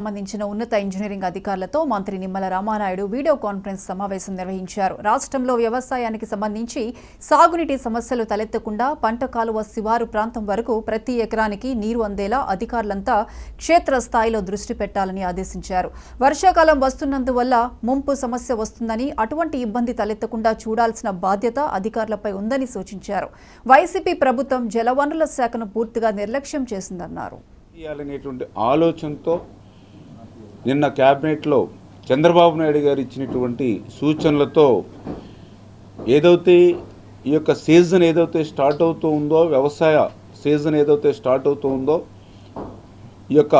సంబంధించిన ఉన్నత ఇంజనీరింగ్ అధికారులతో మంత్రి నిమ్మల రామానాయుడు వీడియో కాన్ఫరెన్స్ సమావేశం నిర్వహించారు. రాష్ట్రంలో వ్యవసాయానికి సంబంధించి సాగునీటి సమస్యలు తలెత్తకుండా పంట కాలువ శివారు ప్రాంతం వరకు ప్రతి ఎకరానికి నీరు అందేలా అధికారులంతా క్షేత్రస్థాయిలో దృష్టి పెట్టాలని ఆదేశించారు. వర్షాకాలం వస్తున్నందువల్ల ముంపు సమస్య వస్తుందని, అటువంటి ఇబ్బంది తలెత్తకుండా చూడాల్సిన బాధ్యత అధికారులపై ఉందని సూచించారు. వైసీపీ ప్రభుత్వం జలవనరుల శాఖను పూర్తిగా నిర్లక్ష్యం చేసిందన్నారు. ఆలోచనతో నిన్న క్యాబినెట్లో చంద్రబాబు నాయుడు గారు ఇచ్చినటువంటి సూచనలతో ఏదైతే ఈ యొక్క సీజన్ ఏదైతే స్టార్ట్ అవుతూ ఉందో, వ్యవసాయ సీజన్ ఏదైతే స్టార్ట్ అవుతూ ఉందో, ఈ యొక్క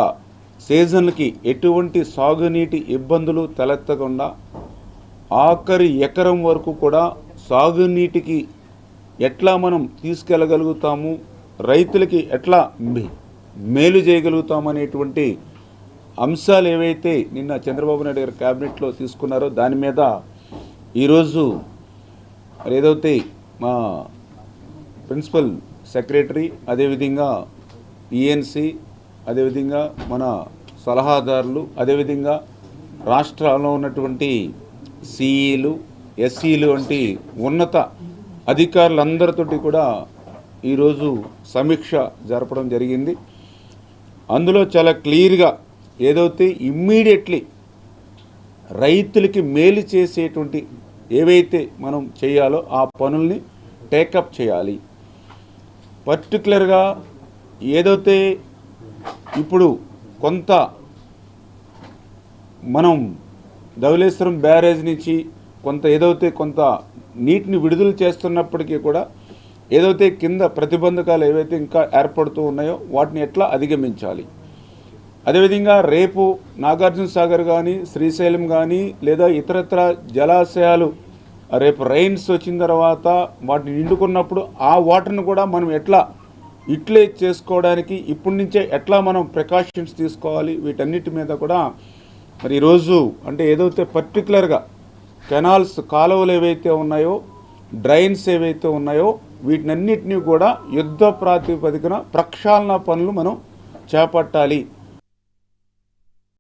సీజన్కి ఎటువంటి సాగునీటి ఇబ్బందులు తలెత్తకుండా ఆఖరి ఎకరం వరకు కూడా సాగునీటికి ఎట్లా మనం తీసుకెళ్ళగలుగుతాము, రైతులకి ఎట్లా మేలు చేయగలుగుతామనేటువంటి అంశాలు ఏవైతే నిన్న చంద్రబాబు నాయుడు గారు క్యాబినెట్లో తీసుకున్నారో దాని మీద ఈరోజు ఏదైతే మా ప్రిన్సిపల్ సెక్రటరీ, అదేవిధంగా ఈఎన్సి, అదేవిధంగా మన సలహాదారులు, అదేవిధంగా రాష్ట్రాల్లో ఉన్నటువంటి సిఈలు, ఎస్సీలు వంటి ఉన్నత అధికారులందరితోటి కూడా ఈరోజు సమీక్ష జరపడం జరిగింది. అందులో చాలా క్లియర్గా ఏదైతే ఇమ్మీడియట్లీ రైతులకి మేలు చేసేటువంటి ఏవైతే మనం చేయాలో ఆ పనుల్ని టేకప్ చేయాలి. పర్టికులర్గా ఏదైతే ఇప్పుడు కొంత మనం ధవళేశ్వరం బ్యారేజ్ నుంచి కొంత నీటిని విడుదల చేస్తున్నప్పటికీ కూడా ఏదైతే కింద ప్రతిబంధకాలు ఏవైతే ఇంకా ఏర్పడుతూ ఉన్నాయో వాటిని ఎట్లా అధిగమించాలి. అదేవిధంగా రేపు నాగార్జున సాగర్ కానీ, శ్రీశైలం కానీ, లేదా ఇతరత్ర జలాశయాలు రేపు రైన్స్ వచ్చిన తర్వాత వాటిని నిండుకున్నప్పుడు ఆ వాటర్ను కూడా మనం ఎట్లా యూటిలైజ్ చేసుకోవడానికి ఇప్పటి నుంచే ఎట్లా మనం ప్రికాషన్స్ తీసుకోవాలి, వీటన్నిటి మీద కూడా మరి ఈరోజు అంటే ఏదైతే పర్టికులర్గా కెనాల్స్, కాలువలు ఏవైతే ఉన్నాయో, డ్రైన్స్ ఏవైతే ఉన్నాయో వీటినన్నిటినీ కూడా యుద్ధ ప్రాతిపదికన ప్రక్షాళన పనులు మనం చేపట్టాలి.